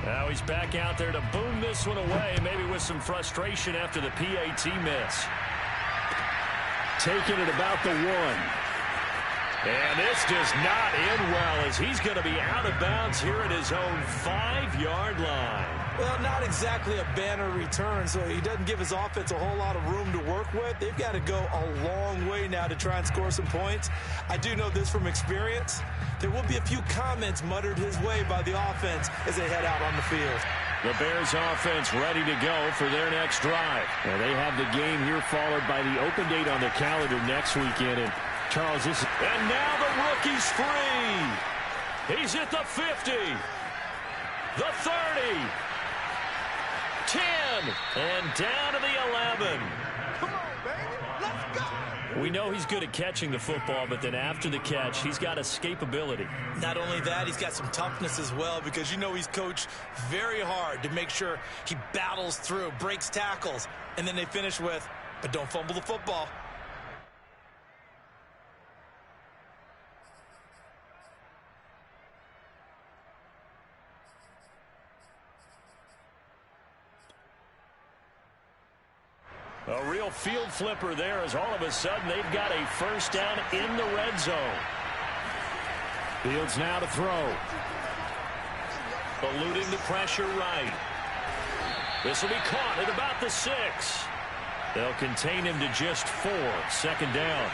Now he's back out there to boom this one away, maybe with some frustration after the PAT miss. Taking it about the 1. And this does not end well as he's going to be out of bounds here at his own 5-yard line. Well, not exactly a banner return, so he doesn't give his offense a whole lot of room to work with. They've got to go a long way now to try and score some points. I do know this from experience. There will be a few comments muttered his way by the offense as they head out on the field. The Bears offense ready to go for their next drive. Well, they have the game here followed by the open date on their calendar next weekend. And Charles, and now the rookie's free. He's at the 50, the 30, 10, and down to the 11. Come on, baby. Let's go. We know he's good at catching the football, but then after the catch, he's got escapability. Not only that, he's got some toughness as well because you know he's coached very hard to make sure he battles through, breaks tackles, and then they finish with, but don't fumble the football. A real field flipper there as all of a sudden they've got a first down in the red zone. Fields now to throw. Eluding the pressure right. This will be caught at about the 6. They'll contain him to just 4. Second down.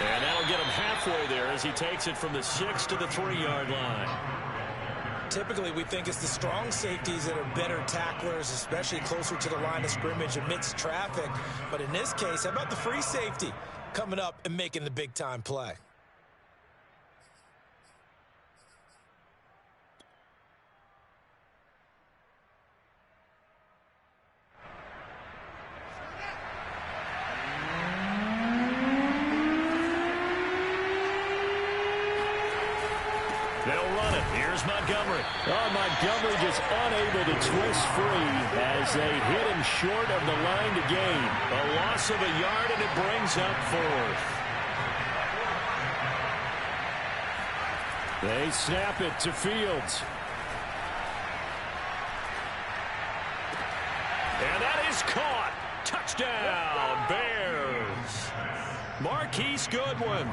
And that'll get him halfway there as he takes it from the 6 to the 3-yard line. Typically, we think it's the strong safeties that are better tacklers, especially closer to the line of scrimmage amidst traffic. But in this case, how about the free safety coming up and making the big-time play? They'll run it. Here's Montgomery. Oh, Montgomery just unable to twist free as they hit him short of the line to gain. A loss of a yard, and it brings up 4th. They snap it to Fields. And that is caught. Touchdown, Bears. Marquise Goodwin.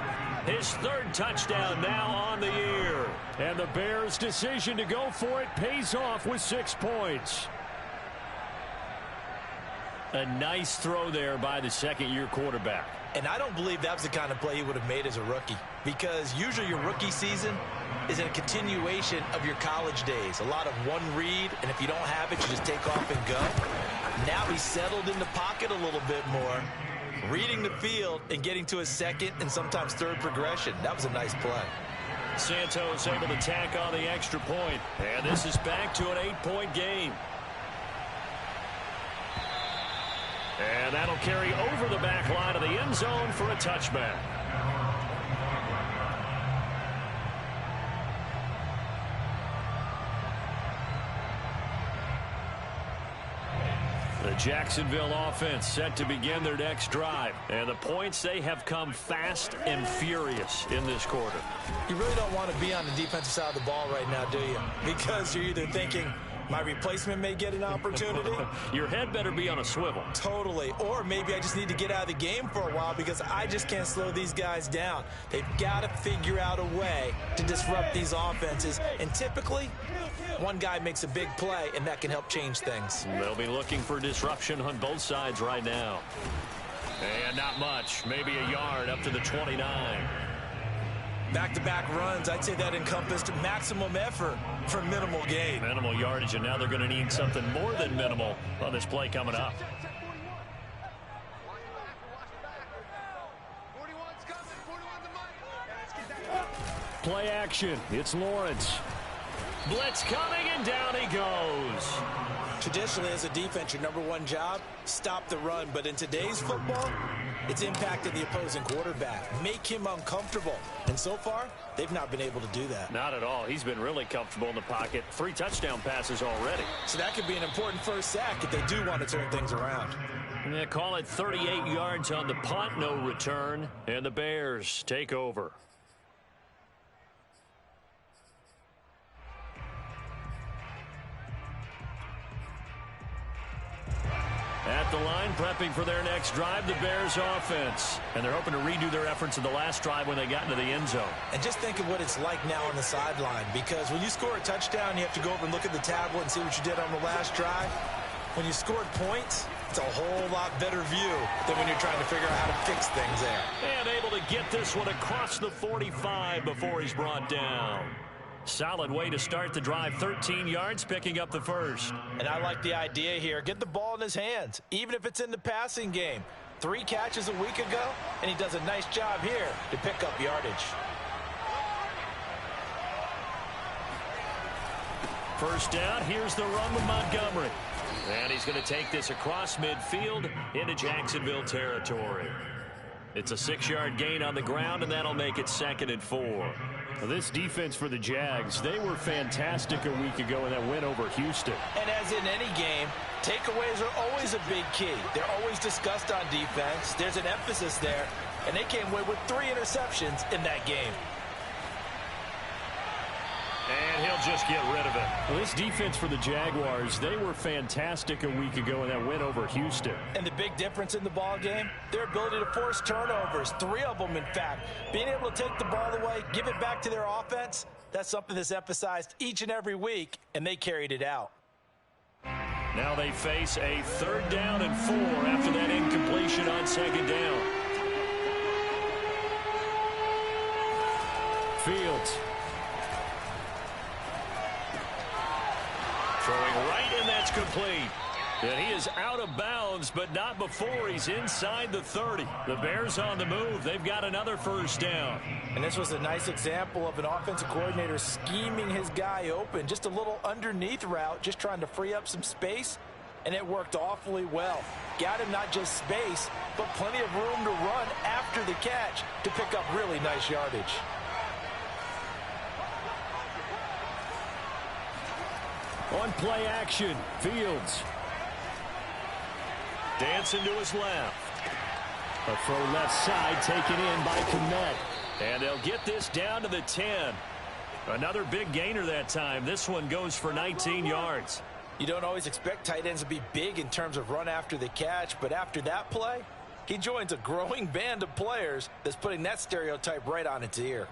His 3rd touchdown now on the year. And the Bears' decision to go for it pays off with 6 points. A nice throw there by the second-year quarterback. And I don't believe that was the kind of play he would have made as a rookie, because usually your rookie season is a continuation of your college days. A lot of one read, and if you don't have it, you just take off and go. Now he's settled in the pocket a little bit more, reading the field and getting to his 2nd and sometimes 3rd progression. That was a nice play. Santos able to tack on the extra point, and this is back to an 8-point game. And that'll carry over the back line of the end zone for a touchback. The Jacksonville offense set to begin their next drive. And the points, they have come fast and furious in this quarter. You really don't want to be on the defensive side of the ball right now, do you? Because you're either thinking, my replacement may get an opportunity. Your head better be on a swivel. Totally. Or maybe I just need to get out of the game for a while because I just can't slow these guys down. They've got to figure out a way to disrupt these offenses. And typically, one guy makes a big play, and that can help change things. They'll be looking for disruption on both sides right now. And not much. Maybe a yard up to the 29. Back-to-back runs, I'd say that encompassed maximum effort for minimal gain. Minimal yardage, and now they're going to need something more than minimal on this play coming up. Play action. It's Lawrence. Blitz coming, and down he goes. Traditionally, as a defense, your number one job, stop the run. But in today's football, it's impacted the opposing quarterback. Make him uncomfortable. And so far, they've not been able to do that. Not at all. He's been really comfortable in the pocket. 3 touchdown passes already. So that could be an important first sack if they do want to turn things around. And they call it 38 yards on the punt, no return. And the Bears take over. At the line, prepping for their next drive, the Bears offense. And they're hoping to redo their efforts in the last drive when they got into the end zone. And just think of what it's like now on the sideline, because when you score a touchdown, you have to go over and look at the tablet and see what you did on the last drive. When you scored points, it's a whole lot better view than when you're trying to figure out how to fix things there. And able to get this one across the 45 before he's brought down. Solid way to start the drive, 13 yards, picking up the first. And I like the idea here. Get the ball in his hands, even if it's in the passing game. 3 catches a week ago, and he does a nice job here to pick up yardage. First down, here's the run with Montgomery. And he's going to take this across midfield into Jacksonville territory. It's a 6-yard gain on the ground, and that'll make it 2nd and 4. Well, this defense for the Jags, they were fantastic a week ago in that win over Houston. And as in any game, takeaways are always a big key. They're always discussed on defense. There's an emphasis there, and they came away with 3 interceptions in that game. And he'll just get rid of it. Well, this defense for the Jaguars, they were fantastic a week ago in that win over Houston. And the big difference in the ball game, their ability to force turnovers, 3 of them in fact. Being able to take the ball away, give it back to their offense, that's something that's emphasized each and every week, and they carried it out. Now they face a 3rd down and 4 after that incompletion on 2nd down. Fields. Throwing right, and that's complete. And he is out of bounds, but not before he's inside the 30. The Bears on the move. They've got another first down. And this was a nice example of an offensive coordinator scheming his guy open. Just a little underneath route, just trying to free up some space, and it worked awfully well. Got him not just space, but plenty of room to run after the catch to pick up really nice yardage. On play action, Fields. Dancing to his left. A throw left side taken in by Kmet. And they'll get this down to the 10. Another big gainer that time. This one goes for 19 yards. You don't always expect tight ends to be big in terms of run after the catch, but after that play, he joins a growing band of players that's putting that stereotype right on its ear.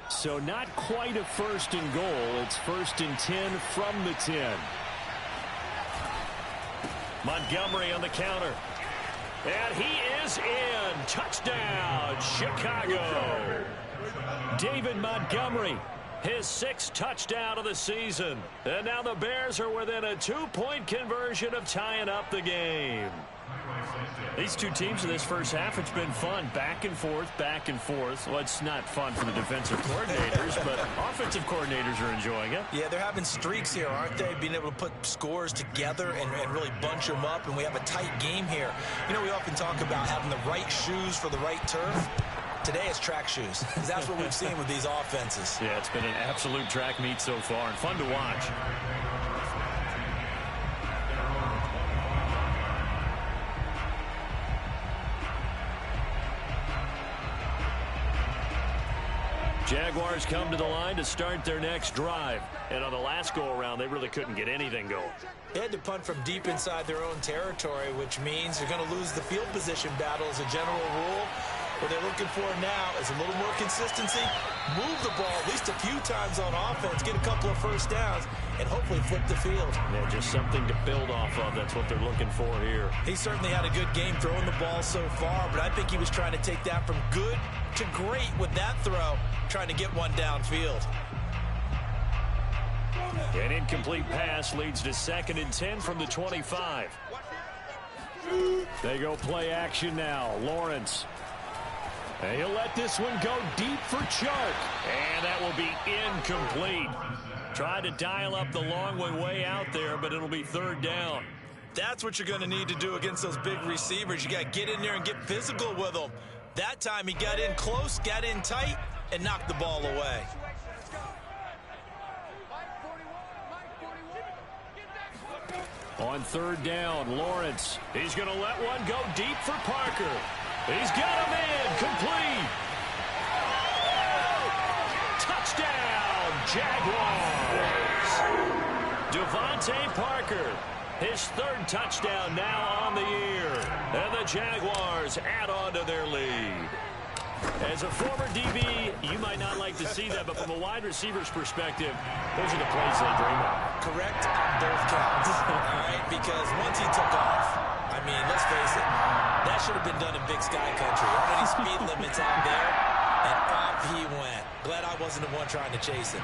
So not quite a 1st and goal. It's 1st and 10 from the 10. Montgomery on the counter. And he is in. Touchdown, Chicago. David Montgomery, his 6th touchdown of the season. And now the Bears are within a 2-point conversion of tying up the game. These two teams in this first half, it's been fun. Back and forth, back and forth. Well, it's not fun for the defensive coordinators, but offensive coordinators are enjoying it. Yeah, they're having streaks here, aren't they? Being able to put scores together and really bunch them up, and we have a tight game here. You know, we often talk about having the right shoes for the right turf. Today it's track shoes, because that's what we've seen with these offenses. Yeah, it's been an absolute track meet so far, and fun to watch. Jaguars come to the line to start their next drive. And on the last go-around, they really couldn't get anything going. They had to punt from deep inside their own territory, which means they're going to lose the field position battle as a general rule. What they're looking for now is a little more consistency, move the ball at least a few times on offense, get a couple of first downs, and hopefully flip the field. Yeah, just something to build off of. That's what they're looking for here. He certainly had a good game throwing the ball so far, but I think he was trying to take that from good to great with that throw, trying to get one downfield. An incomplete pass leads to 2nd and 10 from the 25. They go play action now. Lawrence. And he'll let this one go deep for Chark. And that will be incomplete. Tried to dial up the long one way out there, but it'll be 3rd down. That's what you're going to need to do against those big receivers. You got to get in there and get physical with them. That time he got in close, got in tight, and knocked the ball away. On 3rd down, Lawrence. He's going to let one go deep for Parker. He's got him in. Complete. Touchdown, Jaguars. Devontae Parker, his third touchdown now on the year. And the Jaguars add on to their lead. As a former DB, you might not like to see that, but from a wide receiver's perspective, those are the plays they dream of. Correct on both counts. All right, because once he took off, I mean, let's face it, that should have been done in Big Sky Country. Aren't any speed limits out there? And off he went. Glad I wasn't the one trying to chase him.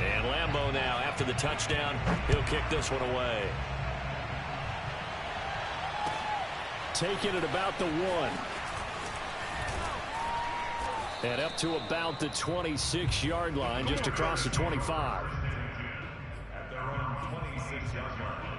And Lambeau now, after the touchdown, he'll kick this one away. Taking it about the 1. And up to about the 26-yard line, just across the 25. At their own 26-yard line.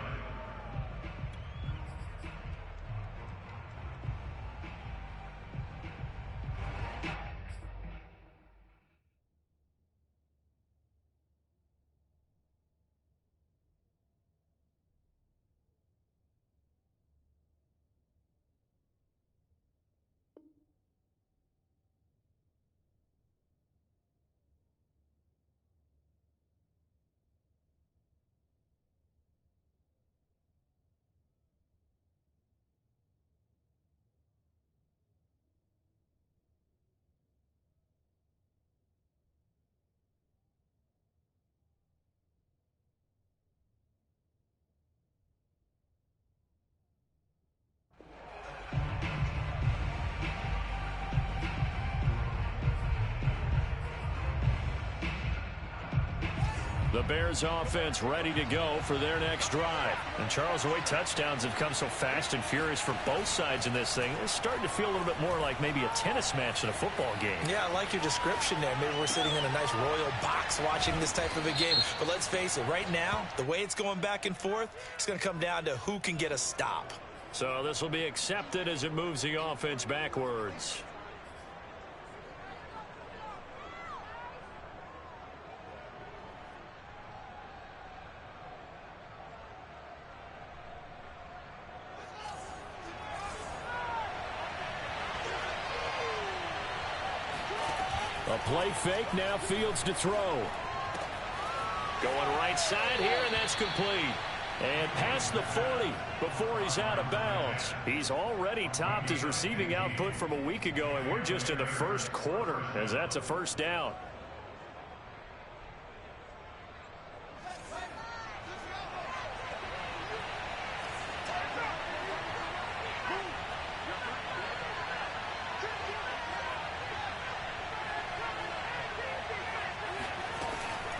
The Bears offense ready to go for their next drive. And Charles, the way touchdowns have come so fast and furious for both sides in this thing, it's starting to feel a little bit more like maybe a tennis match in a football game. Yeah, I like your description there. Maybe we're sitting in a nice royal box watching this type of a game. But let's face it, right now, the way it's going back and forth, it's going to come down to who can get a stop. So this will be accepted as it moves the offense backwards. A play fake, now Fields to throw. Going right side here, and that's complete. And past the 40 before he's out of bounds. He's already topped his receiving output from a week ago, and we're just in the first quarter as that's a first down.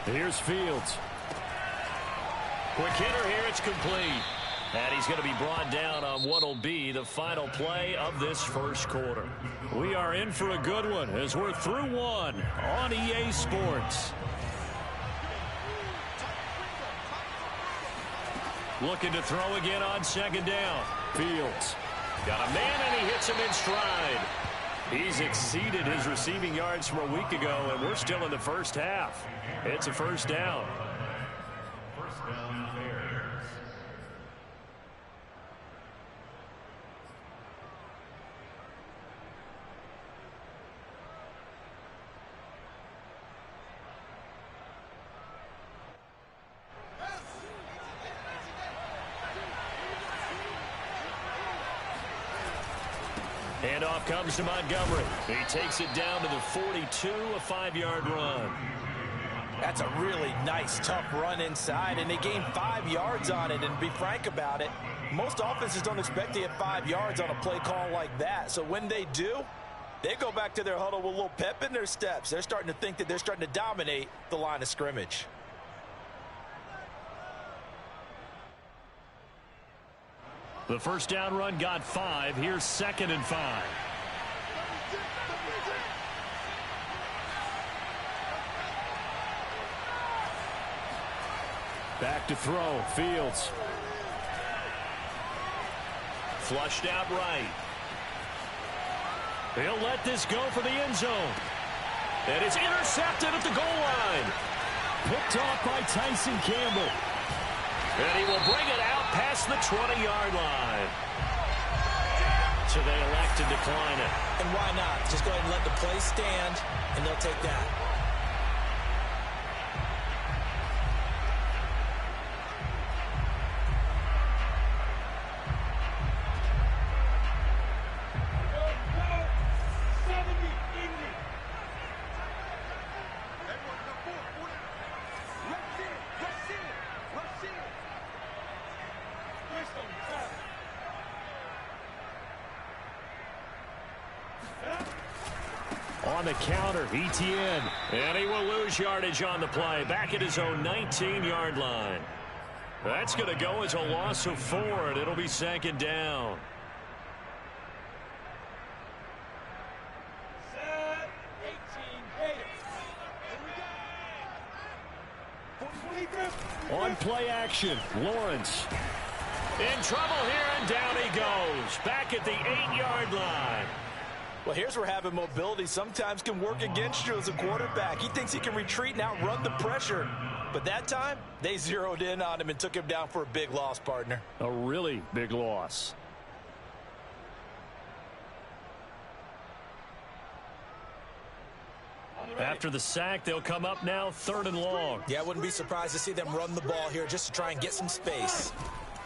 Here's Fields. Quick hitter here, it's complete. And he's going to be brought down on what will be the final play of this first quarter. We are in for a good one as we're through one on EA Sports. Looking to throw again on second down. Fields got a man, and he hits him in stride. He's exceeded his receiving yards from a week ago, and we're still in the first half. It's a first down. First down, Bears. Handoff comes to Montgomery. He takes it down to the 42, a 5-yard run. That's a really nice, tough run inside, and they gained 5 yards on it. And to be frank about it, most offenses don't expect to get 5 yards on a play call like that. So when they do, they go back to their huddle with a little pep in their steps. They're starting to think that they're starting to dominate the line of scrimmage. The first down run got 5. Here's 2nd and 5. Back to throw. Fields. Flushed out right. He'll let this go for the end zone. And it's intercepted at the goal line. Picked off by Tyson Campbell. And he will bring it out past the 20-yard line. So they elect to decline it. And why not? Just go ahead and let the play stand, and they'll take that. On the counter, ETN. And he will lose yardage on the play. Back at his own 19-yard line. That's going to go as a loss of 4, and it'll be second down. On play action, Lawrence. In trouble here, and down he goes. Back at the 8-yard line. Well, here's where having mobility sometimes can work against you as a quarterback. He thinks he can retreat and outrun the pressure. But that time, they zeroed in on him and took him down for a big loss, partner. A really big loss. After the sack, they'll come up now 3rd and long. Yeah, I wouldn't be surprised to see them run the ball here just to try and get some space.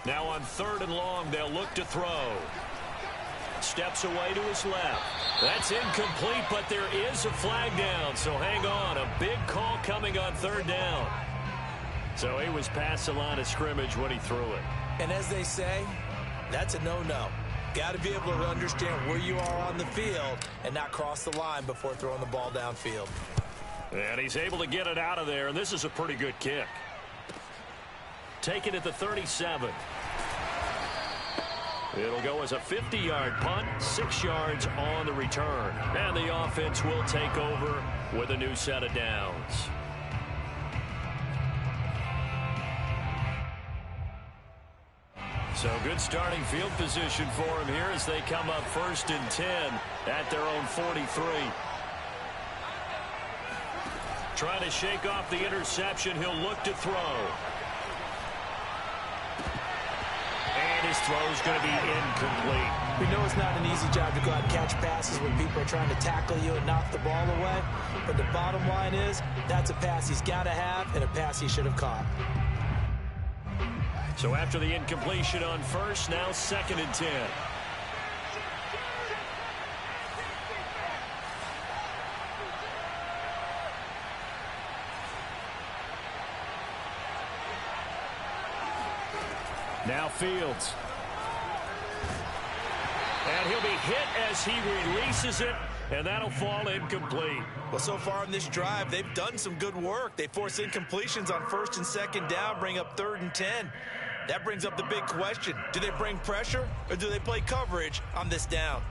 Now on 3rd and long, they'll look to throw. Steps away to his left. That's incomplete, but there is a flag down, so hang on. A big call coming on 3rd down. So he was past the line of scrimmage when he threw it. And as they say, that's a no-no. Got to be able to understand where you are on the field and not cross the line before throwing the ball downfield. And he's able to get it out of there, and this is a pretty good kick. Take it at the 37. It'll go as a 50-yard punt, 6 yards on the return. And the offense will take over with a new set of downs. So good starting field position for him here as they come up 1st and 10 at their own 43. Trying to shake off the interception. He'll look to throw. And his throw is going to be incomplete. We know it's not an easy job to go out and catch passes when people are trying to tackle you and knock the ball away. But the bottom line is, that's a pass he's got to have and a pass he should have caught. So after the incompletion on 1st, now 2nd and 10. Now Fields. And he'll be hit as he releases it, and that'll fall incomplete. Well, so far in this drive, they've done some good work. They force incompletions on 1st and 2nd down, bring up 3rd and 10. That brings up the big question. Do they bring pressure, or do they play coverage on this down?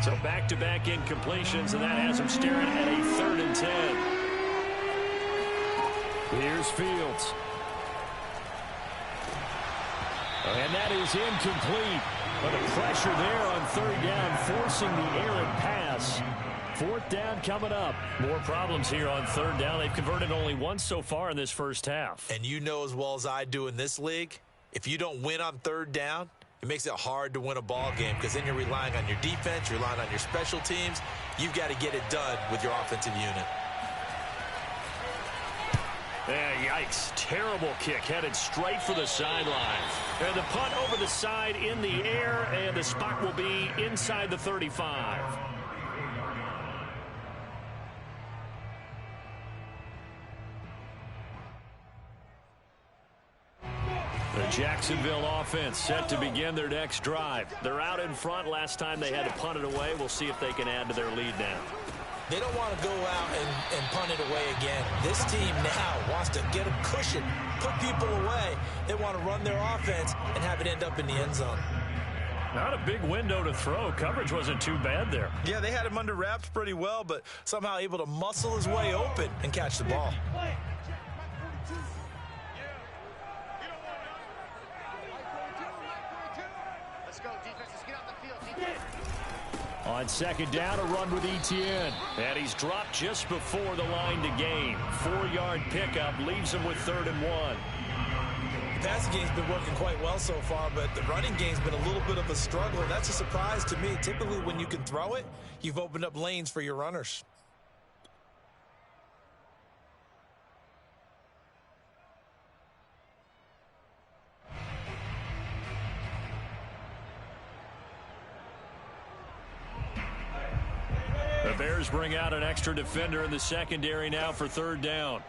So back-to-back incompletions, and that has him staring at a 3rd and 10. Here's Fields. And that is incomplete. But the pressure there on 3rd down, forcing the errant pass. 4th down coming up. More problems here on 3rd down. They've converted only once so far in this first half. And you know as well as I do in this league, if you don't win on 3rd down, it makes it hard to win a ball game because then you're relying on your defense, you're relying on your special teams. You've got to get it done with your offensive unit. Yikes. Terrible kick headed straight for the sidelines. And the punt over the side in the air, and the spot will be inside the 35. The Jacksonville offense set to begin their next drive. They're out in front. Last time they had to punt it away. We'll see if they can add to their lead now. They don't want to go out and punt it away again. This team now wants to get a cushion, put people away. They want to run their offense and have it end up in the end zone. Not a big window to throw. Coverage wasn't too bad there. Yeah, they had him under wraps pretty well, but somehow able to muscle his way open and catch the ball. Let's go. On second down, a run with Etienne. And he's dropped just before the line to gain. 4-yard pickup leaves him with 3rd and 1. The passing game's been working quite well so far, but the running game's been a little bit of a struggle. That's a surprise to me. Typically, when you can throw it, you've opened up lanes for your runners. The Bears bring out an extra defender in the secondary now for 3rd down.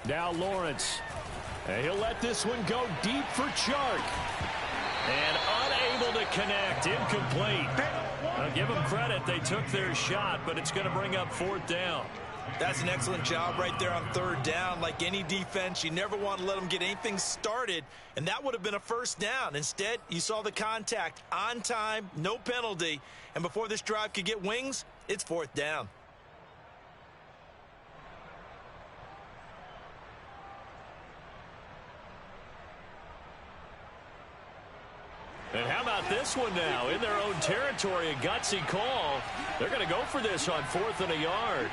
Now Lawrence. And he'll let this one go deep for Chark. And unable to connect. Incomplete. I'll give them credit. They took their shot, but it's going to bring up 4th down. That's an excellent job right there on 3rd down. Like any defense, you never want to let them get anything started, and that would have been a 1st down. Instead, you saw the contact on time, no penalty, and before this drive could get wings, it's 4th down. And how about this one now? In their own territory, a gutsy call. They're going to go for this on 4th and a yard.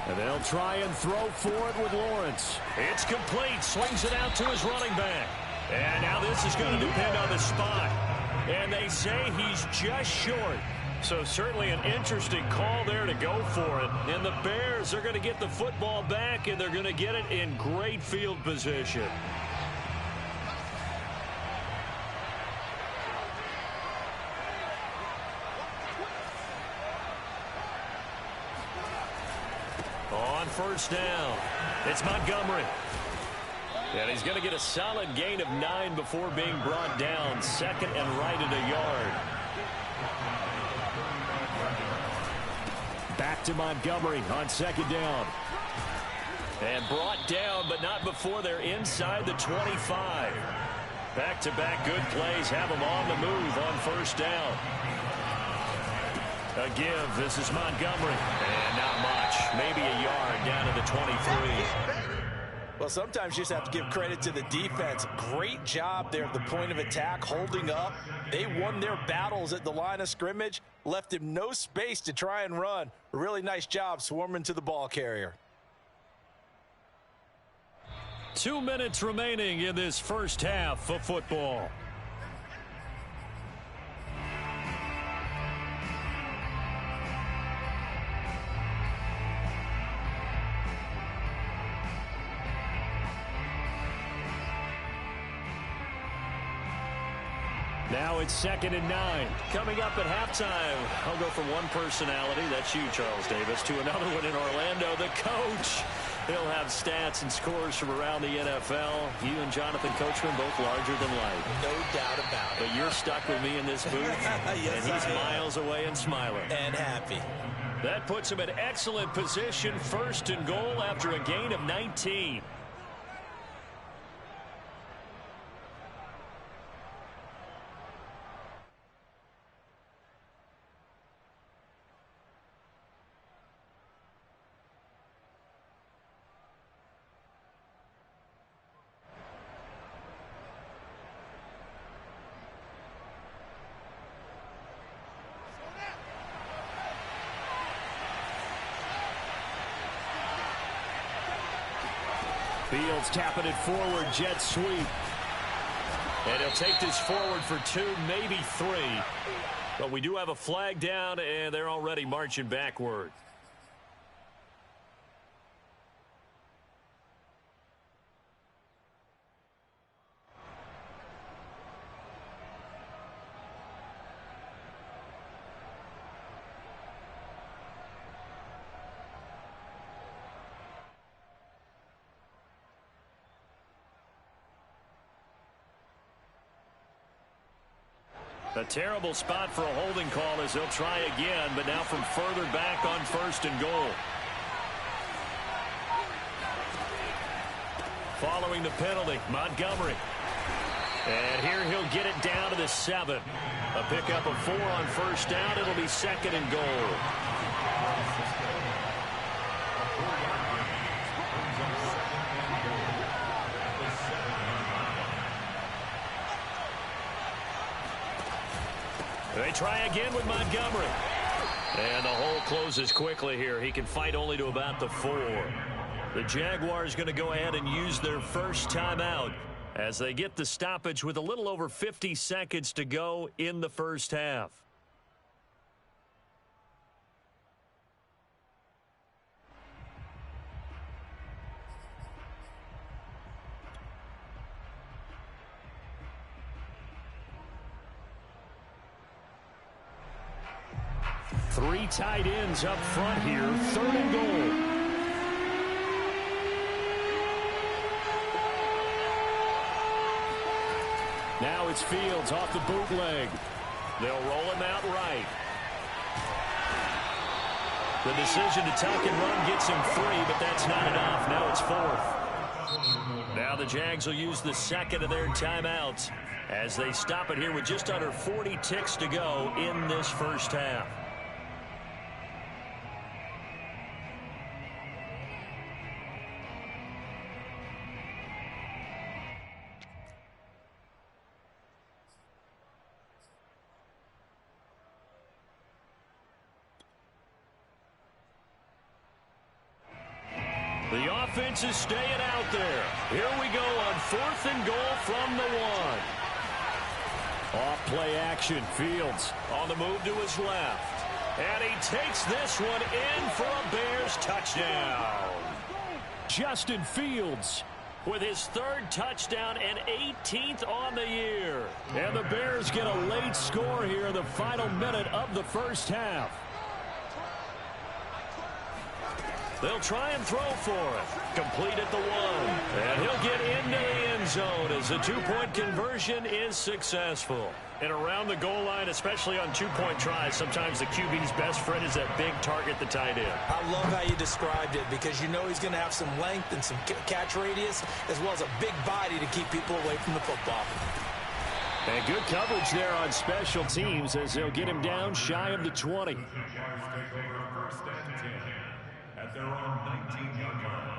And they'll try and throw for it with Lawrence. It's complete. Swings it out to his running back. And now this is going to depend on the spot. And they say he's just short. So certainly an interesting call there to go for it. And the Bears are going to get the football back, and they're going to get it in great field position. On 1st down, it's Montgomery. And he's going to get a solid gain of 9 before being brought down. 2nd and right at a yard. Back to Montgomery on 2nd down. And brought down, but not before they're inside the 25. Back-to-back good plays have them on the move on 1st down. A give. This is Montgomery. And not much. Maybe a yard down to the 23. Well, sometimes you just have to give credit to the defense. Great job there at the point of attack, holding up. They won their battles at the line of scrimmage, left him no space to try and run. A really nice job swarming to the ball carrier. 2 minutes remaining in this first half of football. Now it's 2nd and 9. Coming up at halftime, I'll go from one personality, that's you, Charles Davis, to another one in Orlando, the coach. He'll have stats and scores from around the NFL. You and Jonathan Coachman, both larger than life. No doubt about it. But you're stuck with me in this booth, yes, and he's miles away and smiling. And happy. That puts him in excellent position, 1st and goal after a gain of 19. Fields tapping it forward, jet sweep. And he'll take this forward for 2, maybe 3. But we do have a flag down, and they're already marching backward. A terrible spot for a holding call as they'll try again, but now from further back on 1st and goal. Following the penalty, Montgomery. And here he'll get it down to the 7. A pickup of 4 on first down. It'll be 2nd and goal. They try again with Montgomery. And the hole closes quickly here. He can fight only to about the 4. The Jaguars going to go ahead and use their first timeout as they get the stoppage with a little over 50 seconds to go in the first half. Three tight ends up front here. 3rd and goal. Now it's Fields off the bootleg. They'll roll him out right. The decision to tuck and run gets him 3, but that's not enough. Now it's 4th. Now the Jags will use the 2nd of their timeouts as they stop it here with just under 40 ticks to go in this first half. The offense is staying out there. Here we go on 4th and goal from the 1. Off play action. Fields on the move to his left. And he takes this one in for a Bears touchdown. Justin Fields with his 3rd touchdown and 18th on the year. And the Bears get a late score here in the final minute of the first half. They'll try and throw for it. Complete at the 1. And he'll get into the end zone as the 2-point conversion is successful. And around the goal line, especially on 2-point tries, sometimes the QB's best friend is that big target, the tight end. I love how you described it because you know he's going to have some length and some catch radius as well as a big body to keep people away from the football. And good coverage there on special teams as they'll get him down shy of the 20. At their own 19-yard line.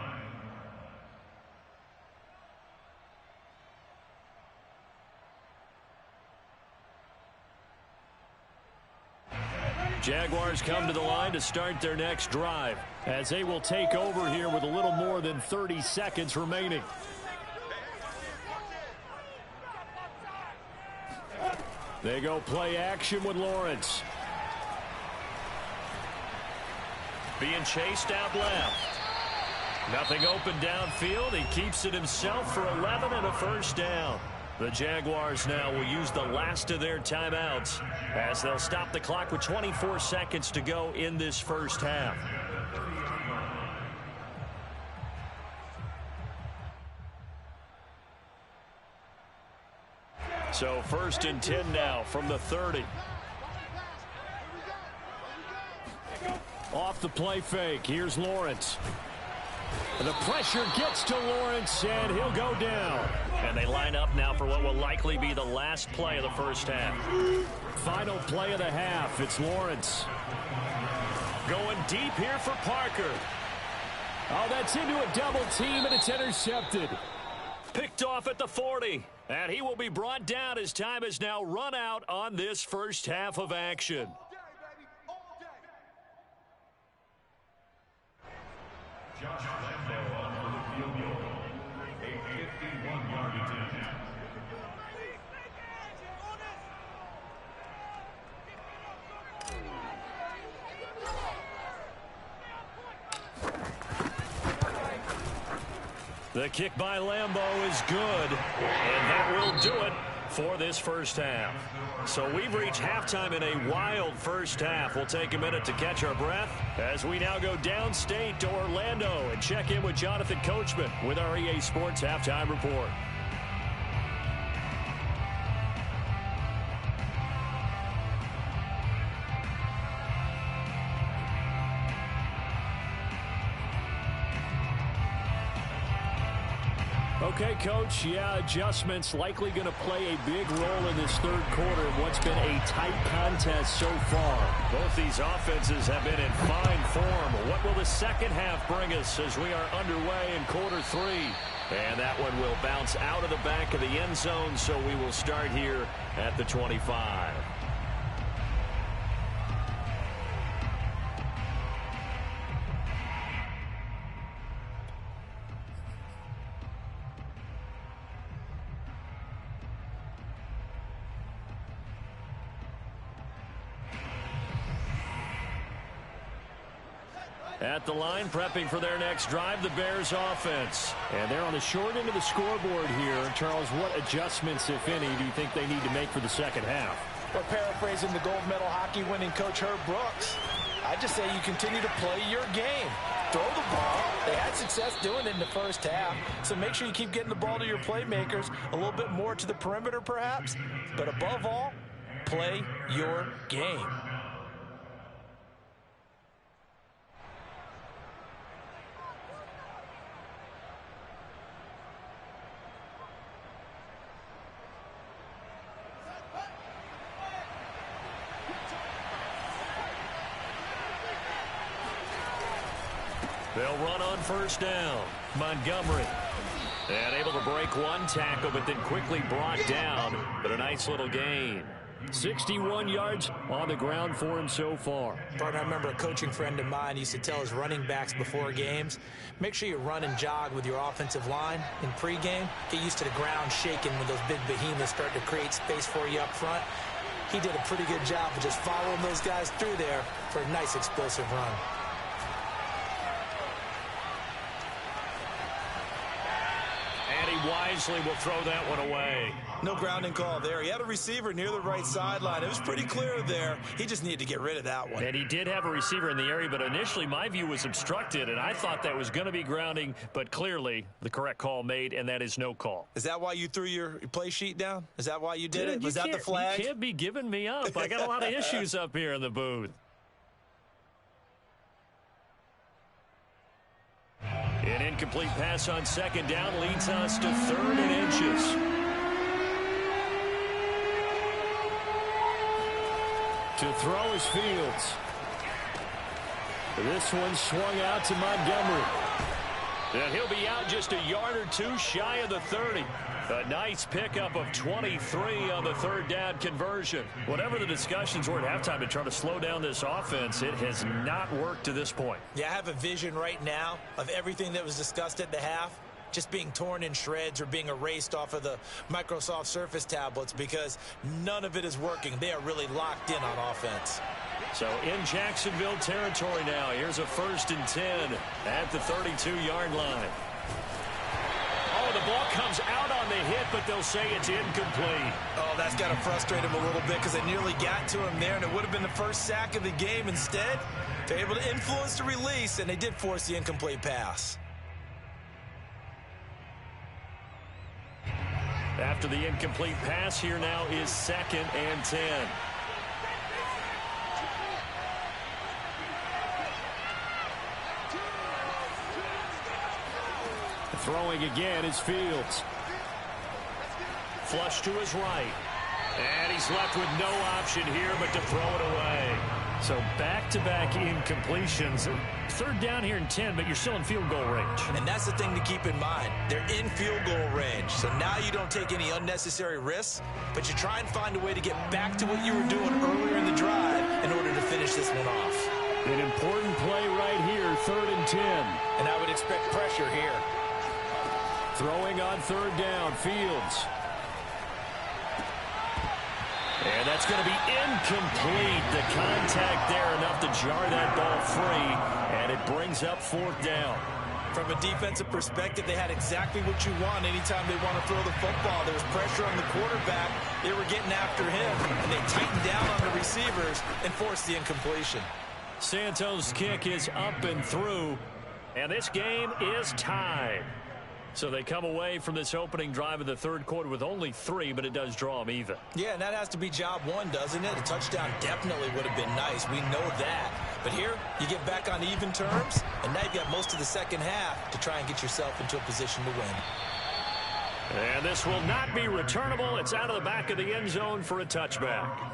Jaguars come to the line to start their next drive as they will take over here with a little more than 30 seconds remaining. They go play action with Lawrence. Being chased out left. Nothing open downfield. He keeps it himself for 11 and a first down. The Jaguars now will use the last of their timeouts as they'll stop the clock with 24 seconds to go in this first half. So 1st and 10 now from the 30. Off the play fake. Here's Lawrence. And the pressure gets to Lawrence, and he'll go down. And they line up now for what will likely be the last play of the first half. Final play of the half. It's Lawrence. Going deep here for Parker. Oh, that's into a double team, and it's intercepted. Picked off at the 40. And he will be brought down as time has now run out on this first half of action. Josh Lambo on for the field goal. A 51-yard attempt. The kick by Lambo is good, and that will do it for this first half. So we've reached halftime in a wild first half. We'll take a minute to catch our breath as we now go downstate to Orlando and check in with Jonathan Coachman with our EA Sports Halftime Report. Okay, Coach, yeah, adjustments likely going to play a big role in this third quarter in what's been a tight contest so far. Both these offenses have been in fine form. What will the second half bring us as we are underway in quarter three? And that one will bounce out of the back of the end zone, so we will start here at the 25. At the line, prepping for their next drive, the Bears offense. And they're on the short end of the scoreboard here. Charles, what adjustments, if any, do you think they need to make for the second half? Well, paraphrasing the gold medal hockey winning coach Herb Brooks, I just say you continue to play your game. Throw the ball. They had success doing it in the first half, so make sure you keep getting the ball to your playmakers, a little bit more to the perimeter perhaps, but above all, play your game. They'll run on first down. Montgomery. And able to break one tackle, but then quickly brought down. But a nice little gain. 61 yards on the ground for him so far. Partner, I remember a coaching friend of mine used to tell his running backs before games, make sure you run and jog with your offensive line in pregame. Get used to the ground shaking when those big behemoths start to create space for you up front. He did a pretty good job of just following those guys through there for a nice explosive run. Wisely will throw that one away. No grounding call there. He had a receiver near the right sideline. It was pretty clear there. He just needed to get rid of that one. And he did have a receiver in the area, but initially my view was obstructed, and I thought that was going to be grounding, but clearly the correct call made, and that is no call. Is that why you threw your play sheet down? Is that why you did it? Was that the flag? You can't be giving me up. I got a lot of issues up here in the booth. An incomplete pass on second down leads us to 3rd and inches. To throw is Fields. This one swung out to Montgomery. And he'll be out just a yard or two shy of the 30. A nice pickup of 23 on the 3rd down conversion. Whatever the discussions were at halftime to try to slow down this offense, it has not worked to this point. Yeah, I have a vision right now of everything that was discussed at the half just being torn in shreds or being erased off of the Microsoft Surface tablets because none of it is working. They are really locked in on offense. So in Jacksonville territory now, here's a 1st and 10 at the 32-yard line. Oh, the ball comes out on the hit, but they'll say it's incomplete. Oh, that's got to frustrate him a little bit because they nearly got to him there, and it would have been the first sack of the game. Instead, they're able to influence the release, and they did force the incomplete pass. After the incomplete pass, here now is 2nd and 10. Throwing again is Fields. Flush to his right. And he's left with no option here but to throw it away. So back-to-back incompletions. 3rd down here and 10, but you're still in field goal range. And that's the thing to keep in mind. They're in field goal range. So now you don't take any unnecessary risks, but you try and find a way to get back to what you were doing earlier in the drive in order to finish this one off. An important play right here, 3rd and 10. And I would expect pressure here. Throwing on 3rd down, Fields. And that's going to be incomplete. The contact there enough to jar that ball free, and it brings up 4th down. From a defensive perspective, they had exactly what you want anytime they want to throw the football. There was pressure on the quarterback. They were getting after him, and they tightened down on the receivers and forced the incompletion. Santos' kick is up and through, and this game is tied. So they come away from this opening drive of the 3rd quarter with only 3, but it does draw them even. Yeah, and that has to be job 1, doesn't it? A touchdown definitely would have been nice. We know that. But here, you get back on even terms, and now you've got most of the second half to try and get yourself into a position to win. And this will not be returnable. It's out of the back of the end zone for a touchback.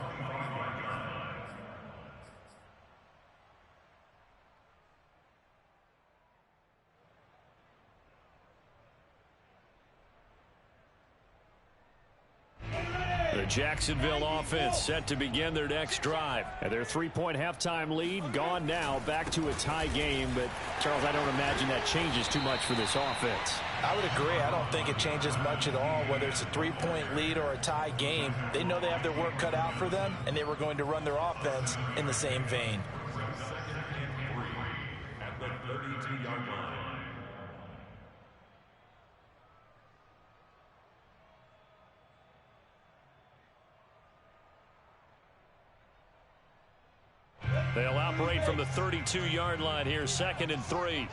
The Jacksonville offense set to begin their next drive. And their 3-point halftime lead gone now, back to a tie game. But, Charles, I don't imagine that changes too much for this offense. I would agree. I don't think it changes much at all, whether it's a 3-point lead or a tie game. They know they have their work cut out for them, and they were going to run their offense in the same vein. Second and 3 at the 32-yard line. They'll operate from the 32-yard line here, 2nd and 3.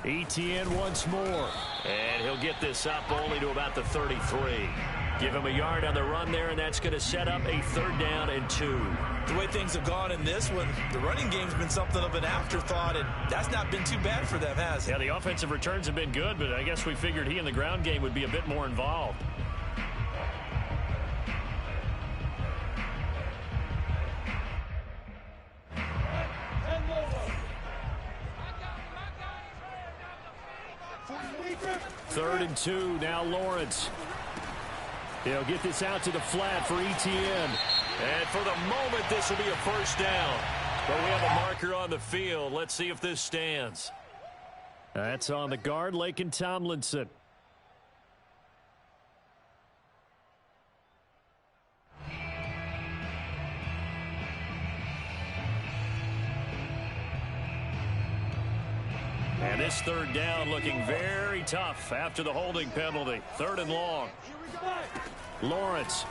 Etienne once more. And he'll get this up only to about the 33. Give him a yard on the run there, and that's going to set up a 3rd down and 2. The way things have gone in this one, the running game's been something of an afterthought, and that's not been too bad for them, has it? Yeah, the offensive returns have been good, but I guess we figured he in the ground game would be a bit more involved. Third and 2, now Lawrence. He'll get this out to the flat for Etienne. And for the moment, this will be a 1st down. But we have a marker on the field. Let's see if this stands. That's on the guard, Laken Tomlinson. And this 3rd down looking very tough after the holding penalty. 3rd and long. Lawrence.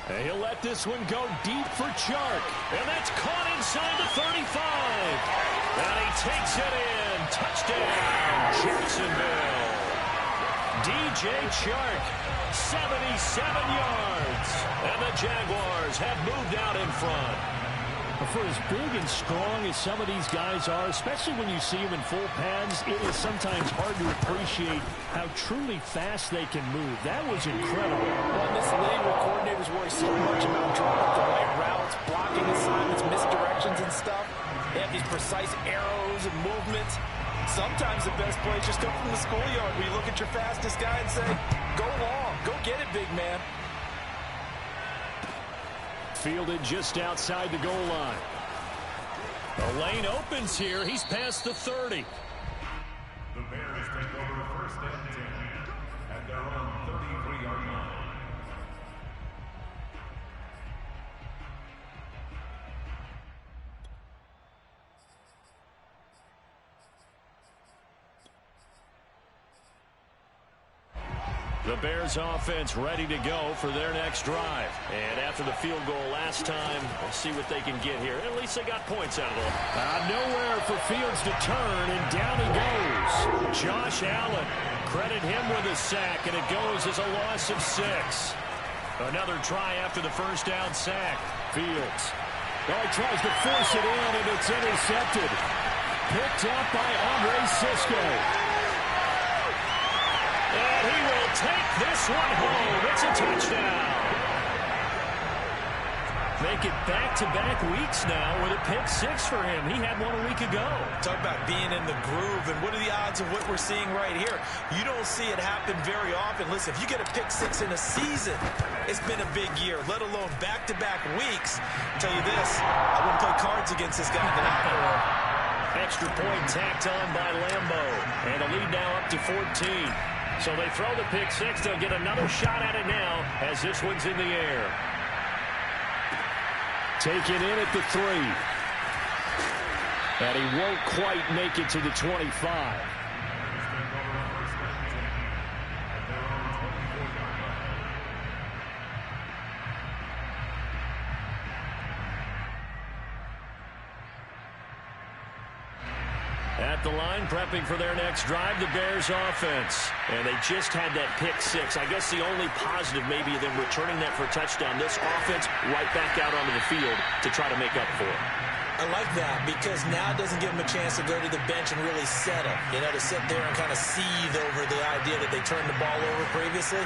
And he'll let this one go deep for Chark. And that's caught inside the 35. And he takes it in. Touchdown, Jacksonville. DJ Chark, 77 yards. And the Jaguars have moved out in front. For as big and strong as some of these guys are, especially when you see them in full pads, it is sometimes hard to appreciate how truly fast they can move. That was incredible. Well, in this league where coordinators worry so much about drawing up the right routes, blocking assignments, misdirections and stuff, they have these precise arrows and movements. Sometimes the best plays just come from the schoolyard where you look at your fastest guy and say, go long, go get it, big man. Fielded just outside the goal line. The lane opens here. He's past the 30. The Bears take over 1st and 10 at their own 33-yard line. The Bears offense ready to go for their next drive. And after the field goal last time, we'll see what they can get here. At least they got points out of it. Nowhere for Fields to turn, and down he goes. Josh Allen, credit him with a sack, and it goes as a loss of 6. Another try after the 1st down sack. Fields. Oh, he tries to force it in, and it's intercepted. Picked up by Andre Sisco. And he will take this one home. It's a touchdown. Make it back-to-back weeks now with a pick 6 for him. He had one a week ago. Talk about being in the groove, and what are the odds of what we're seeing right here? You don't see it happen very often. Listen, if you get a pick 6 in a season, it's been a big year, let alone back-to-back weeks. I'll tell you this, I wouldn't play cards against this guy in the locker room. Extra point tacked on by Lambo. And the lead now up to 14. So they throw the pick 6. They'll get another shot at it now as this one's in the air. Taken in at the 3. And he won't quite make it to the 25. At the line, prepping for their next drive, the Bears offense. And they just had that pick 6. I guess the only positive maybe of them returning that for a touchdown. This offense right back out onto the field to try to make up for it. I like that because now it doesn't give them a chance to go to the bench and really settle. You know, to sit there and kind of seethe over the idea that they turned the ball over previously.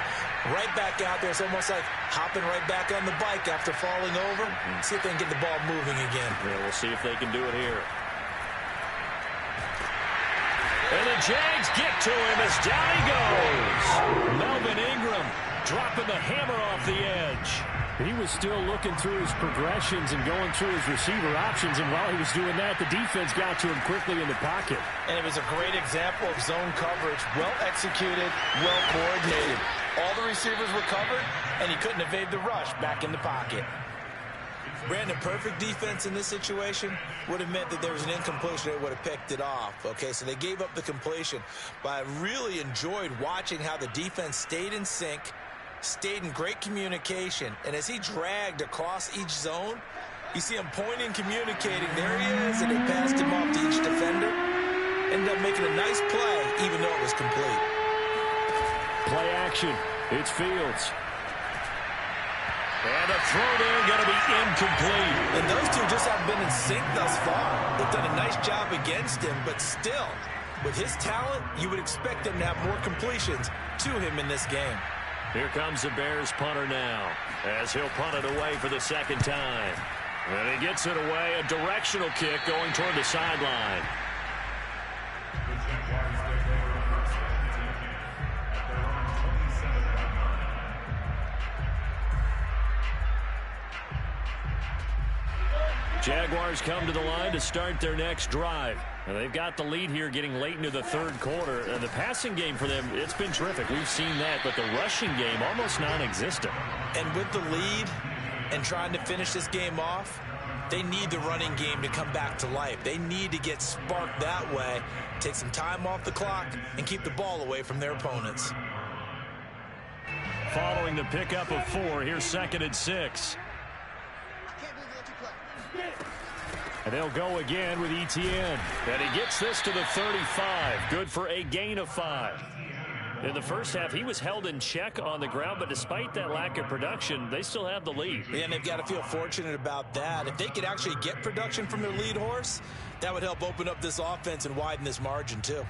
Right back out there. It's almost like hopping right back on the bike after falling over. See if they can get the ball moving again. Yeah, we'll see if they can do it here. And the Jags get to him as down he goes. Melvin Ingram dropping the hammer off the edge. He was still looking through his progressions and going through his receiver options, and while he was doing that, the defense got to him quickly in the pocket. And it was a great example of zone coverage. Well executed, well coordinated. All the receivers were covered, and he couldn't evade the rush back in the pocket. Brandon, perfect defense in this situation would have meant that there was an incompletion. They would have picked it off. Okay, so they gave up the completion. But I really enjoyed watching how the defense stayed in sync, stayed in great communication. And as he dragged across each zone, you see him pointing, communicating. There he is, and they passed him off to each defender. Ended up making a nice play, even though it was complete. Play action. It's Fields. And the throw there going to be incomplete. And those two just haven't been in sync thus far. They've done a nice job against him, but still, with his talent, you would expect them to have more completions to him in this game. Here comes the Bears punter now, as he'll punt it away for the second time. And he gets it away, a directional kick going toward the sideline. Jaguars come to the line to start their next drive. And they've got the lead here getting late into the third quarter. And the passing game for them, it's been terrific. We've seen that, but the rushing game almost non-existent. And with the lead and trying to finish this game off, they need the running game to come back to life. They need to get sparked that way, take some time off the clock, and keep the ball away from their opponents. Following the pickup of 4, here's 2nd and 6. And they'll go again with Etienne. And he gets this to the 35. Good for a gain of 5. In the first half, he was held in check on the ground, but despite that lack of production, they still have the lead. Yeah, and they've got to feel fortunate about that. If they could actually get production from their lead horse, that would help open up this offense and widen this margin, too.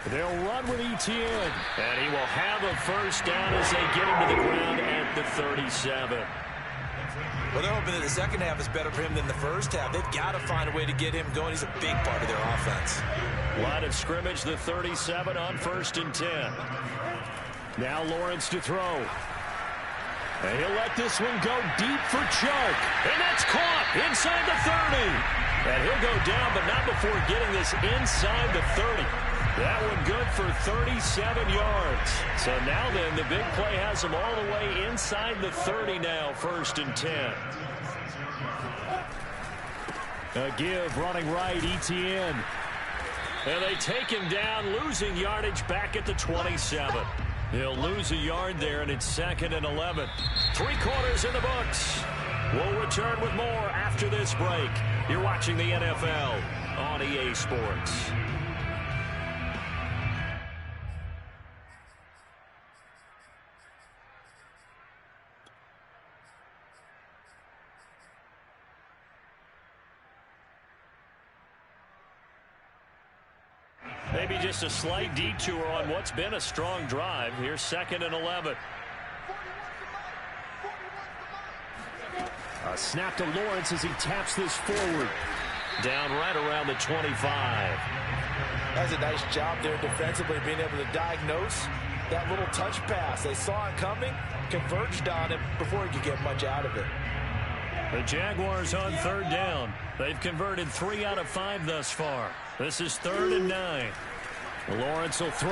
They'll run with Etienne, and he will have a first down as they get him to the ground at the 37. Well, they're hoping that the second half is better for him than the first half. They've got to find a way to get him going. He's a big part of their offense. Line of scrimmage, the 37 on 1st and 10. Now Lawrence to throw. And he'll let this one go deep for Chuck. And that's caught inside the 30. And he'll go down, but not before getting this inside the 30. That one good for 37 yards. So now then, the big play has him all the way inside the 30 now, 1st and 10. A give running right, Etienne. And they take him down, losing yardage back at the 27. He'll lose a yard there, and it's 2nd and 11. 3 quarters in the books. We'll return with more after this break. You're watching the NFL on EA Sports. Maybe just a slight detour on what's been a strong drive. Here's 2nd and 11. A snap to Lawrence as he taps this forward. Down right around the 25. That's a nice job there defensively, being able to diagnose that little touch pass. They saw it coming, converged on it before he could get much out of it. The Jaguars on 3rd down. They've converted 3 out of 5 thus far. This is 3rd and 9. Lawrence will throw.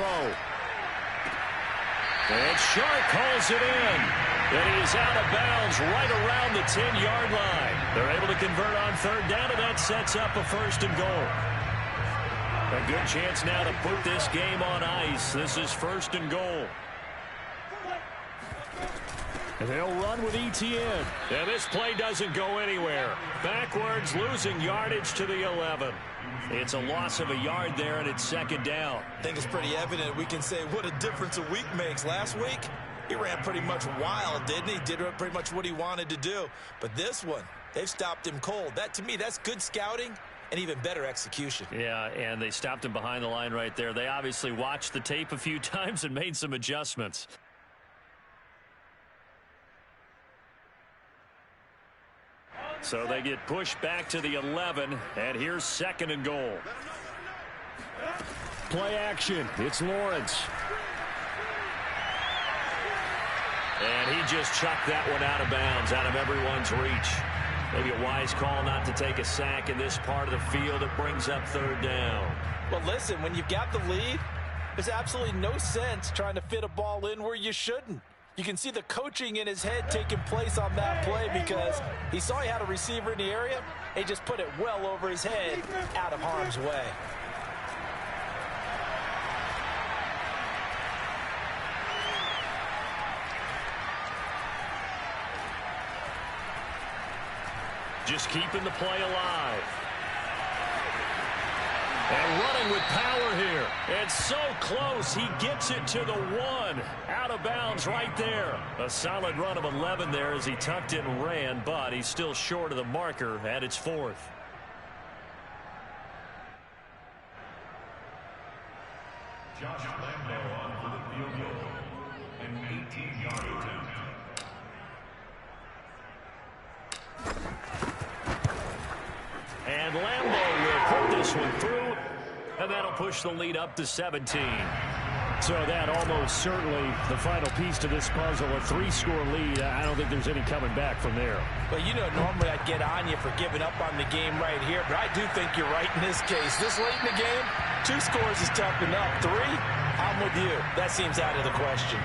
And Shark calls it in. And he's out of bounds right around the 10-yard line. They're able to convert on 3rd down, and that sets up a 1st and goal. A good chance now to put this game on ice. This is 1st and goal. And they'll run with ETN. And this play doesn't go anywhere. Backwards, losing yardage to the 11. It's a loss of a yard there, and it's second down. I think it's pretty evident. We can say what a difference a week makes. Last week, he ran pretty much wild, didn't he? Did pretty much what he wanted to do. But this one, they've stopped him cold. That, to me, that's good scouting and even better execution. Yeah, and they stopped him behind the line right there. They obviously watched the tape a few times and made some adjustments. So they get pushed back to the 11, and here's second and goal. Play action. It's Lawrence. And he just chucked that one out of bounds, out of everyone's reach. Maybe a wise call not to take a sack in this part of the field. It brings up third down. Well, listen, when you've got the lead, there's absolutely no sense trying to fit a ball in where you shouldn't. You can see the coaching in his head taking place on that play because he saw he had a receiver in the area. He just put it well over his head out of harm's way. Just keeping the play alive. And running with power here. It's so close. He gets it to the 1. Out of bounds right there. A solid run of 11 there as he tucked it and ran, but he's still short of the marker at its 4th. Josh Lambo on for the field goal. An 18-yard attempt. And Lambo will put this one through, and that'll push the lead up to 17. So that almost certainly the final piece to this puzzle, a 3-score lead. I don't think there's any coming back from there. Well, you know, normally I'd get on you for giving up on the game right here, but I do think you're right in this case. This late in the game, 2 scores is tough enough. 3, I'm with you. That seems out of the question.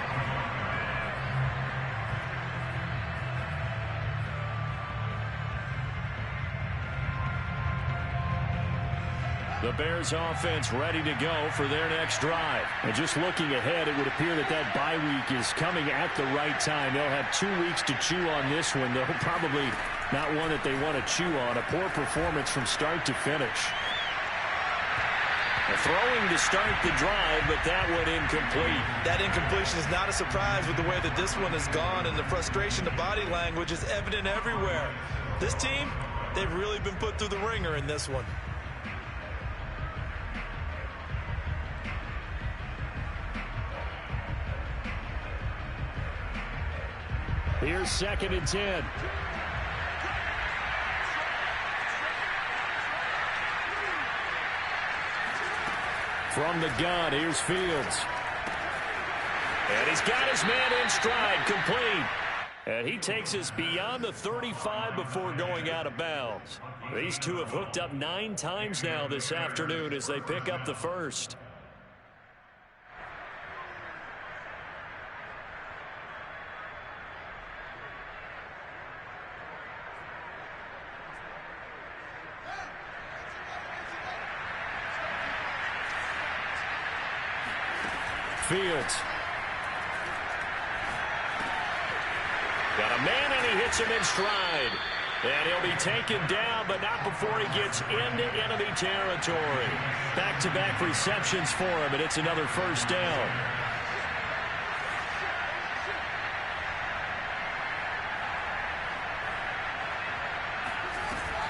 The Bears offense ready to go for their next drive. And just looking ahead, it would appear that that bye week is coming at the right time. They'll have 2 weeks to chew on this one, though probably not one that they want to chew on. A poor performance from start to finish. A throwing to start the drive, but that one incomplete. That incompletion is not a surprise with the way that this one has gone, and the frustration, the body language is evident everywhere. This team, they've really been put through the ringer in this one. Here's second and 10. From the gun, here's Fields. And he's got his man in stride, complete. And he takes us beyond the 35 before going out of bounds. These two have hooked up 9 times now this afternoon as they pick up the first. Fields. Got a man, and he hits him in stride. And he'll be taken down, but not before he gets into enemy territory. Back-to-back receptions for him, and it's another first down.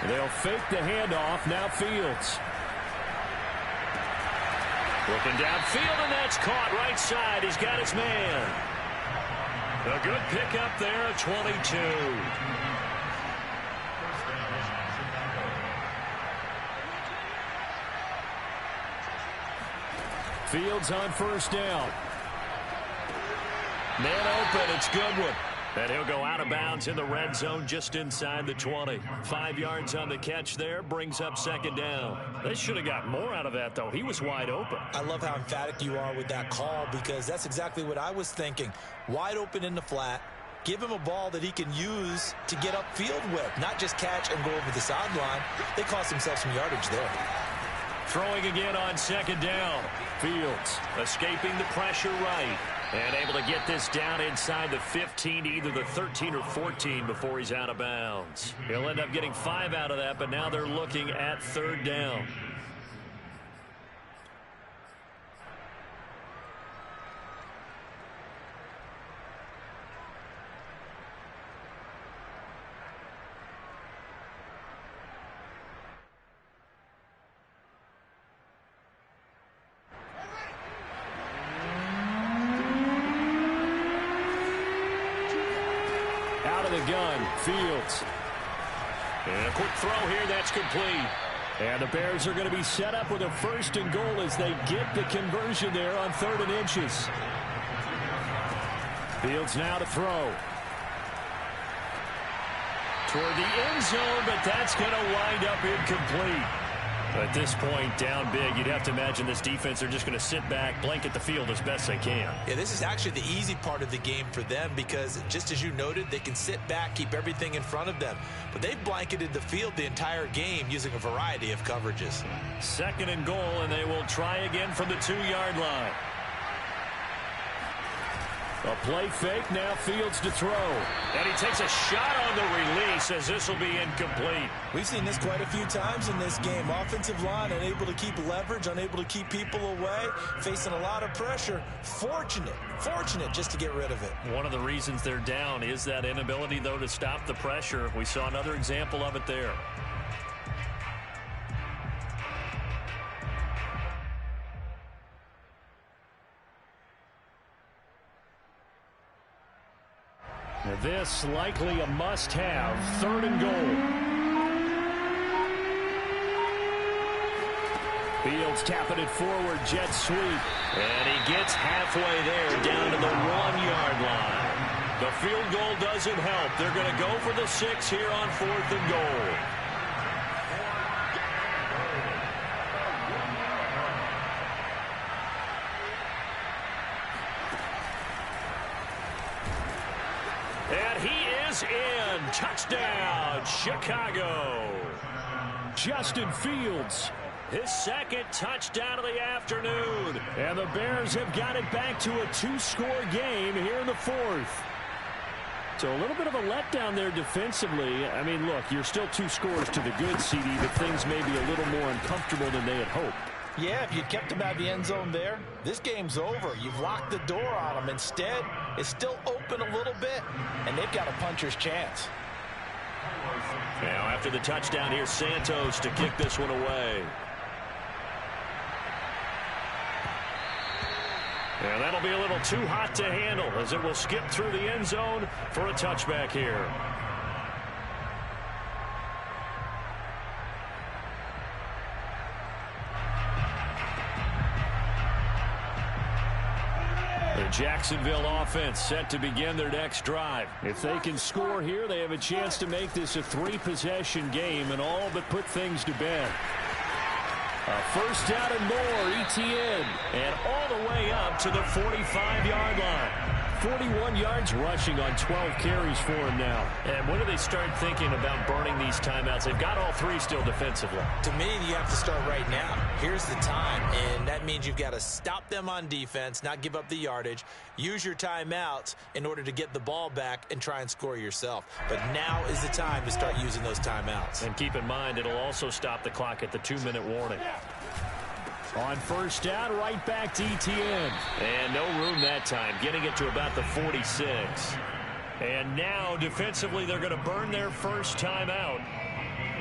They'll fake the handoff. Now Fields. Looking downfield, and that's caught right side. He's got his man. A good pickup there at 22. Fields on first down. Man open, it's Goodwin. And he'll go out of bounds in the red zone just inside the 20. 5 yards on the catch there, brings up second down. They should have got more out of that, though. He was wide open. I love how emphatic you are with that call because that's exactly what I was thinking. Wide open in the flat. Give him a ball that he can use to get upfield with, not just catch and go over the sideline. They cost themselves some yardage there. Throwing again on second down. Fields escaping the pressure right. And able to get this down inside the 15, either the 13 or 14 before he's out of bounds. He'll end up getting 5 out of that, but now they're looking at 3rd down. Out of the gun, Fields. And a quick throw here, that's complete. And the Bears are going to be set up with a 1st and goal as they get the conversion there on 3rd and inches. Fields now to throw. Toward the end zone, but that's going to wind up incomplete. At this point, down big, you'd have to imagine this defense are just going to sit back, blanket the field as best they can. Yeah, this is actually the easy part of the game for them because, just as you noted, they can sit back, keep everything in front of them. But they've blanketed the field the entire game using a variety of coverages. 2nd and goal, and they will try again from the 2-yard line. A play fake, now Fields to throw. And he takes a shot on the release as this will be incomplete. We've seen this quite a few times in this game. Offensive line unable to keep leverage, unable to keep people away, facing a lot of pressure. Fortunate just to get rid of it. One of the reasons they're down is that inability, though, to stop the pressure. We saw another example of it there. This likely a must-have, 3rd and goal. Fields tapping it forward, jet sweep. And he gets halfway there, down to the 1-yard line. The field goal doesn't help. They're going to go for the 6 here on 4th and goal. And he is in. Touchdown, Chicago. Justin Fields, his 2nd touchdown of the afternoon. And the Bears have got it back to a 2-score game here in the 4th. So a little bit of a letdown there defensively. I mean, look, you're still 2 scores to the good, CD, but things may be a little more uncomfortable than they had hoped. Yeah, if you'd kept them out of the end zone there, this game's over. You've locked the door on them. Instead, it's still open a little bit, and they've got a puncher's chance. Now, after the touchdown, here's Santos to kick this one away. And that'll be a little too hot to handle as it will skip through the end zone for a touchback here. The Jacksonville offense set to begin their next drive. If they can score here, they have a chance to make this a 3-possession game and all but put things to bed. A 1st down and more, Etienne, and all the way up to the 45-yard line. 41 yards rushing on 12 carries for him now. And when do they start thinking about burning these timeouts? They've got all 3 still defensively. To me, you have to start right now. Here's the time, and that means you've got to stop them on defense, not give up the yardage, use your timeouts in order to get the ball back and try and score yourself. But now is the time to start using those timeouts. And keep in mind, it'll also stop the clock at the 2-minute warning. On 1st down, right back to Etienne. And no room that time, getting it to about the 46. And now, defensively, they're going to burn their 1st timeout.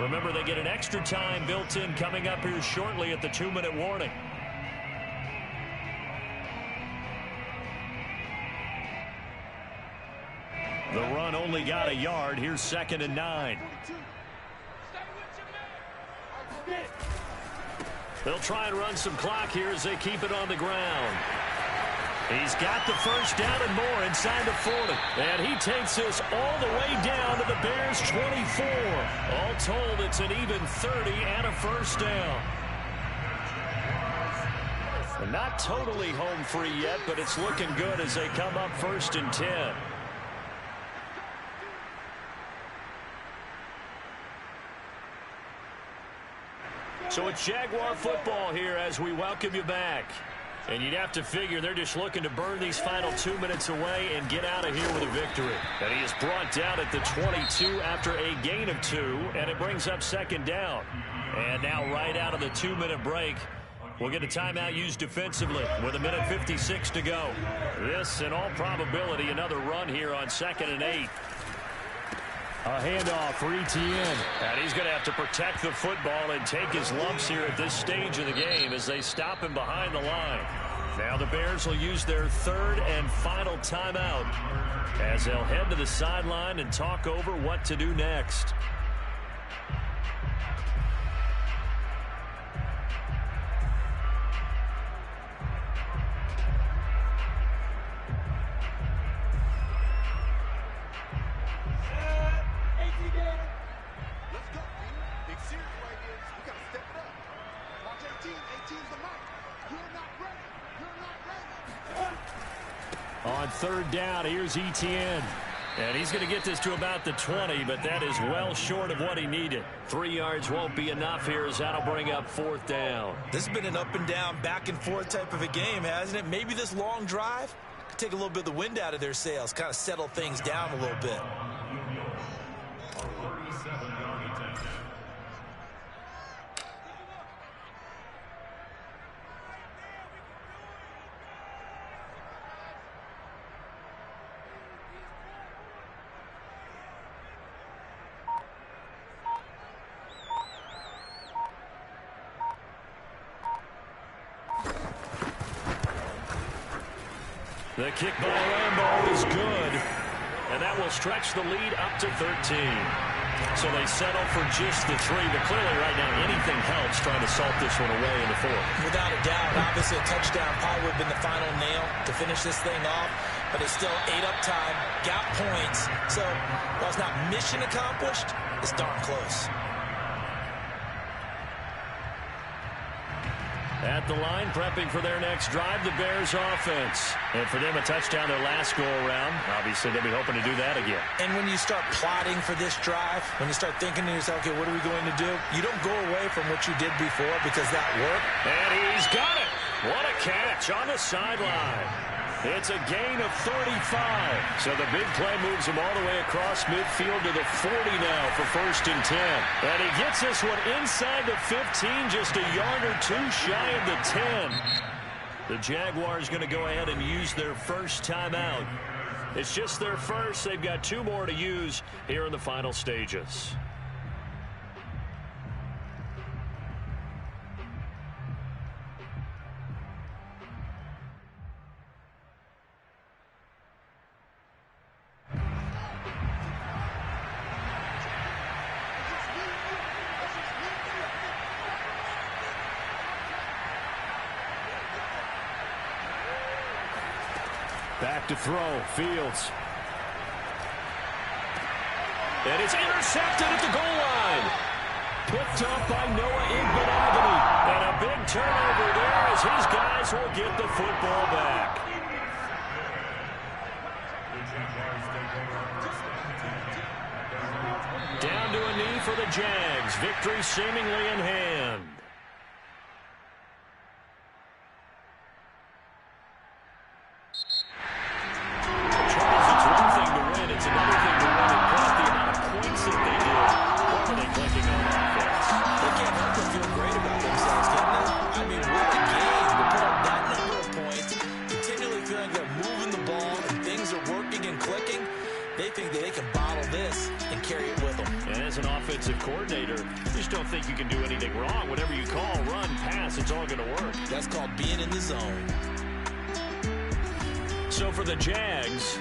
Remember, they get an extra time built in coming up here shortly at the 2-minute warning. The run only got a yard. Here's 2nd and 9. They'll try and run some clock here as they keep it on the ground. He's got the 1st down and more inside the 40. And he takes this all the way down to the Bears' 24. All told, it's an even 30 and a 1st down. They're not totally home free yet, but it's looking good as they come up 1st and 10. So it's Jaguar football here as we welcome you back. And you'd have to figure they're just looking to burn these final 2 minutes away and get out of here with a victory. And he is brought down at the 22 after a gain of 2, and it brings up second down. And now right out of the 2-minute break, we'll get a timeout used defensively with 1:56 to go. This, in all probability, another run here on 2nd and 8. A handoff for Etienne. And he's going to have to protect the football and take his lumps here at this stage of the game as they stop him behind the line. Now the Bears will use their 3rd and final timeout as they'll head to the sideline and talk over what to do next. On 3rd down, here's Etienne. And he's going to get this to about the 20, but that is well short of what he needed. 3 yards won't be enough here as that'll bring up 4th down. This has been an up and down, back and forth type of a game, hasn't it? Maybe this long drive could take a little bit of the wind out of their sails, kind of settle things down a little bit. The kick by Lambeau is good, and that will stretch the lead up to 13. So they settle for just the 3, but clearly right now anything helps trying to salt this one away in the 4th. Without a doubt, obviously a touchdown probably would have been the final nail to finish this thing off, but it's still 8 up time, got points. So while it's not mission accomplished, it's darn close. At the line, prepping for their next drive, the Bears offense. And for them, a touchdown their last go-around. Obviously, they'll be hoping to do that again. And when you start plotting for this drive, when you start thinking to yourself, okay, what are we going to do? You don't go away from what you did before because that worked. And he's got it. What a catch on the sideline. It's a gain of 35. So the big play moves him all the way across midfield to the 40 now for 1st and 10. And he gets this one inside the 15, just a yard or 2 shy of the 10. The Jaguars going to go ahead and use their first timeout. It's just their first. They've got 2 more to use here in the final stages. Back to throw, Fields. And it's intercepted at the goal line. Picked up by Noah Igbenogany. And a big turnover there as his guys will get the football back. Down to a knee for the Jags. Victory seemingly in hand. Coordinator, you just don't think you can do anything wrong. Whatever you call, run, pass, it's all going to work. That's called being in the zone. So for the Jags,